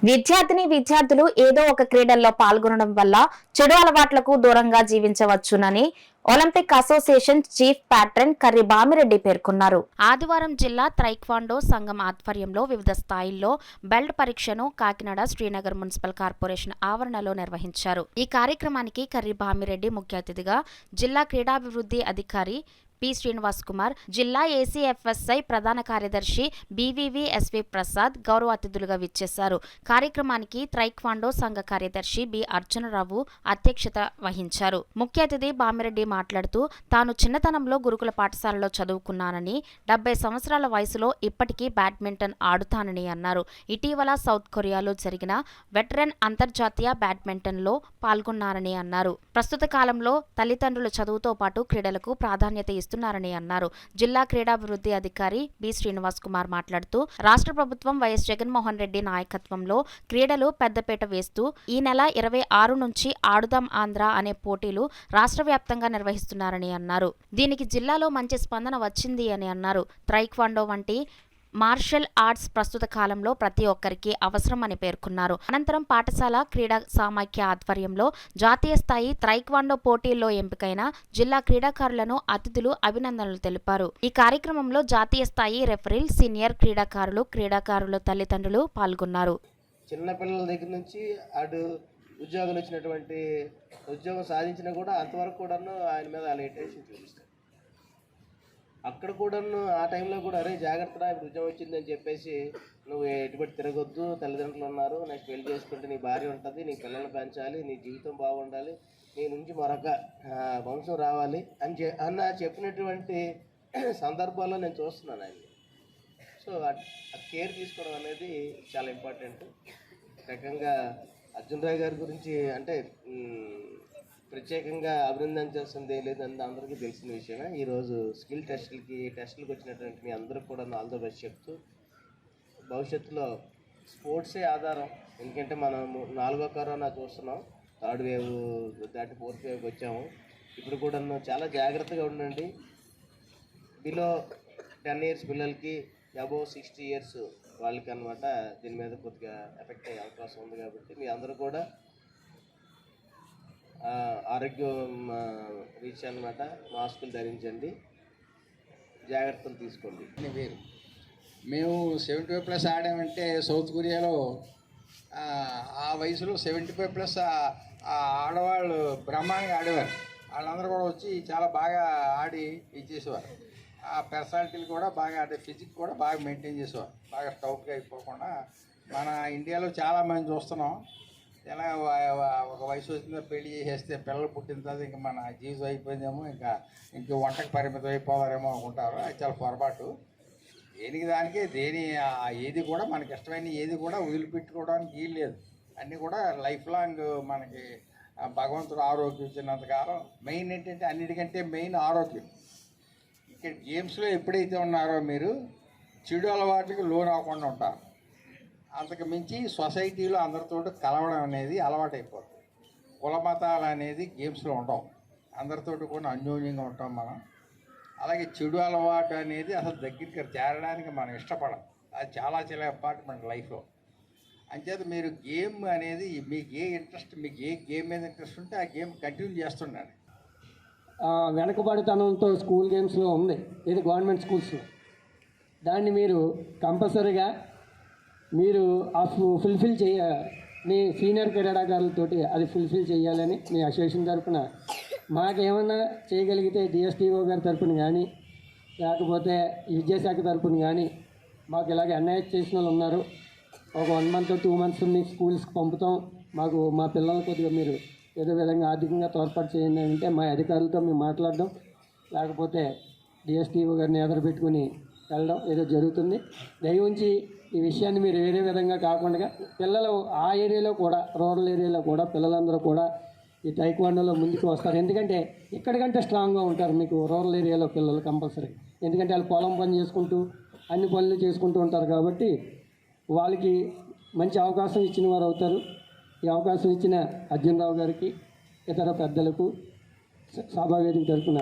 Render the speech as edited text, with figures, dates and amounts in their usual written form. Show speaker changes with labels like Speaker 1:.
Speaker 1: విద్యార్థులు ఏదో ఒక క్రీడల్లో పాల్గొనడం వల్ల చెడు అలవాట్లకు దూరంగా జీవించవచ్చునని Olympic association chief patron Karri Bamireddy పేర్కొన్నారు. ఆదివారం జిల్లా తైక్వాండో సంఘం ఆధ్వర్యంలో వివిధ స్థాయిల్లో బెల్ట్ పరీక్షను కాకినాడ శ్రీనగర్ మున్సిపల్ కార్పొరేషన్ ఆవరణలో నిర్వహించారు. ఈ కార్యక్రమానికి కర్రి బామిరెడ్డి ముఖ్య అతిథిగా, జిల్లా క్రీడాభివృద్ధి అధికారి పి. శ్రీనివాస్ కుమార్, జిల్లా ఏసీఎఫ్ఎస్ఐ ప్రధాన కార్యదర్శి బీవీవీఎస్వి ప్రసాద్ గౌరవ అతిథులుగా విచ్చేశారు. కార్యక్రమానికి తైక్వాండో సంఘ కార్యదర్శి బి. అర్జునరావు అధ్యక్షత వహించారు. ముఖ్య అతిథి బామిరెడ్డి మాట్లాడుతూ, తాను చిన్నతనంలో గురుకుల పాఠశాలలో చదువుకున్నానని, 70 సంవత్సరాల వయసులో ఇప్పటికీ బ్యాడ్మింటన్ ఆడుతానని అన్నారు. ఇటీవల సౌత్ కొరియాలో జరిగిన వెటరన్ అంతర్జాతీయ బ్యాడ్మింటన్లో పాల్గొన్నారని అన్నారు. ప్రస్తుత కాలంలో తల్లిదండ్రుల చదువుతో పాటు క్రీడలకు ప్రాధాన్యత ఇస్తున్నారని అన్నారు. జిల్లా క్రీడాభివృద్ధి అధికారి బి. శ్రీనివాస్ కుమార్ మాట్లాడుతూ, రాష్ట్ర ప్రభుత్వం వైఎస్ జగన్మోహన్ రెడ్డి నాయకత్వంలో క్రీడలు పెద్దపీట వేస్తూ ఈ నెల 26 నుంచి ఆడుదాం ఆంధ్ర అనే పోటీలు రాష్ట్ర వ్యాప్తంగా నిర్వహిస్తున్నారని అన్నారు. దీనికి జిల్లాలో మంచి స్పందన వచ్చింది అని అన్నారు. తైక్వాండో వంటి మార్షల్ ఆర్ట్స్ ప్రస్తుత కాలంలో ప్రతి ఒక్కరికి అవసరం అని పేర్కొన్నారు. అనంతరం పాఠశాల క్రీడా సమాఖ్య ఆధ్వర్యంలో జాతీయ స్థాయి తైక్వాండో పోటీల్లో ఎంపికైన జిల్లా క్రీడాకారులను అతిథులు అభినందనలు తెలిపారు. ఈ కార్యక్రమంలో జాతీయ స్థాయి రెఫరీలు, సీనియర్ క్రీడాకారుల తల్లిదండ్రులు పాల్గొన్నారు.
Speaker 2: చిన్నపిల్లల దగ్గర నుంచి అటు ఉద్యోగాలు వచ్చినటువంటి ఉద్యోగం సాధించినా కూడా అంతవరకు కూడాను ఆయన మీద వాళ్ళ అటెన్షన్ చూపిస్తారు. అక్కడ కూడాను ఆ టైంలో కూడా అరే జాగ్రత్త, ఇప్పుడు ఉద్యోగం వచ్చిందని చెప్పేసి నువ్వు ఎటువంటి తిరగొద్దు, తల్లిదండ్రులు ఉన్నారు, నెక్స్ట్ పెళ్లి చేసుకుంటే నీ భార్య ఉంటుంది, నీ పిల్లల్ని పెంచాలి, నీ జీవితం బాగుండాలి, నీ నుంచి మరొక వంశం రావాలి అన్న చెప్పినటువంటి సందర్భాల్లో నేను చూస్తున్నాను ఆయన. సో ఆ కేర్ తీసుకోవడం అనేది చాలా ఇంపార్టెంట్. రకంగా అర్జున్ రాయ్ గారి గురించి అంటే ప్రత్యేకంగా అభినందించాల్సిందే లేదని అందరికీ తెలిసిన విషయమే. ఈరోజు స్కిల్ టెస్టులకు వచ్చినటువంటి మీ అందరూ కూడా ఆల్ ద బెస్ట్ చెప్తూ, భవిష్యత్తులో స్పోర్ట్సే ఆధారం. ఎందుకంటే మనం 4వ కరోనా చూస్తున్నాం, 3rd వేవ్ దాటి 4th వేవ్కి వచ్చాము. ఇప్పుడు కూడా చాలా జాగ్రత్తగా ఉండండి. బిలో 10 years పిల్లలకి, అబోవ్ 60 years వాళ్ళకి అనమాట దీని మీద కొద్దిగా ఎఫెక్ట్ అయ్యే అవకాశం ఉంది. కాబట్టి మీ అందరూ కూడా ఆరోగ్యం రీత్యా అనమాట మాస్కులు ధరించండి, జాగ్రత్తలు తీసుకోండి.
Speaker 3: వేరు మేము 75+ ఆడామంటే సౌత్ కొరియాలో ఆ వయసులో 75+ ఆడవాళ్ళు బ్రహ్మాండంగా ఆడేవారు. వాళ్ళందరూ కూడా వచ్చి చాలా బాగా ఆడి ఇచ్చేసేవారు. ఆ పర్సనాలిటీలు కూడా బాగా, అంటే ఫిజిక్ కూడా బాగా మెయింటైన్ చేసేవారు, బాగా స్టౌట్గా అయిపోకుండా. మన ఇండియాలో చాలామంది చూస్తున్నాం, ఎలా ఒక వయసు వచ్చిందో పెళ్లి చేసేస్తే పిల్లలు పుట్టిన తర్వాత ఇంకా మన జీవితం అయిపోయిందేమో, ఇంక వంటకు పరిమితం అయిపోవారేమో అనుకుంటారు. అది చాలా పొరపాటు. దానికే ఏది కూడా మనకి ఇష్టమైన ఏది కూడా వదిలిపెట్టుకోవడానికి వీలు లేదు. అన్నీ కూడా లైఫ్ లాంగ్ మనకి భగవంతుడు ఆరోగ్యం ఇచ్చినంతకాలం. మెయిన్ ఏంటంటే అన్నిటికంటే మెయిన్ ఆరోగ్యం. ఇక్కడ గేమ్స్లో ఎప్పుడైతే ఉన్నారో మీరు చెడు అలవాట్లకి లోన్ అవ్వకుండా ఉంటారు. అంతకు మించి సొసైటీలో అందరితో కలవడం అనేది అలవాటైపోతుంది. కుల మతాలు అనేది గేమ్స్లో ఉండవు, అందరితో కూడా అన్యోన్యంగా ఉంటాం మనం. అలాగే చెడు అలవాటు అనేది అసలు దగ్గరికి చేరడానికి మనం ఇష్టపడం. అది చాలా ఇంపార్టెంట్ మన లైఫ్లో. అంచేత మీరు గేమ్ అనేది మీకు ఏ గేమ్ మీద ఇంట్రెస్ట్ ఉంటే ఆ గేమ్ కంటిన్యూ చేస్తున్నాను.
Speaker 4: వెనకబడితనంతో స్కూల్ గేమ్స్లో ఉంది, ఇది గవర్నమెంట్ స్కూల్స్లో. దాన్ని మీరు కంపల్సరీగా మీరు ఫుల్ఫిల్ మీ సీనియర్ క్రీడాకారులతోటి అది ఫుల్ఫిల్ చేయాలని మీ అసోసియేషన్ తరఫున మాకేమన్నా చేయగలిగితే డిఎస్టీఓ గారి తరఫున కానీ, లేకపోతే విద్యాశాఖ తరఫున కానీ, మాకు ఇలాగ ఎన్ఐహెచ్ చేసిన వాళ్ళు ఉన్నారు, ఒక 1 month 2 months మీ స్కూల్స్కి పంపుతాం, మాకు మా పిల్లల కొద్దిగా మీరు ఏదో విధంగా ఆర్థికంగా తోడ్పాటు చేయండి అంటే మా అధికారులతో మేము మాట్లాడడం, లేకపోతే డిఎస్టీఓ గారిని ఎదురుపెట్టుకుని వెళ్ళడం ఏదో జరుగుతుంది. దయవుంచి ఈ విషయాన్ని మీరు వేరే విధంగా కాకుండా పిల్లలు ఆ ఏరియాలో కూడా, రూరల్ ఏరియాలో కూడా పిల్లలందరూ కూడా ఈ టైక్వాండోలో ముందుకు వస్తారు. ఎందుకంటే ఇక్కడికంటే స్ట్రాంగ్గా ఉంటారు మీకు రూరల్ ఏరియాలో పిల్లలు కంపల్సరీ. ఎందుకంటే వాళ్ళు పొలం పని చేసుకుంటూ అన్ని పనులు చేసుకుంటూ ఉంటారు. కాబట్టి వాళ్ళకి మంచి అవకాశం ఇచ్చిన వారు అవుతారు. ఈ అవకాశం ఇచ్చిన అర్జున్ రావు గారికి, ఇతర పెద్దలకు సభావేదిక తరఫున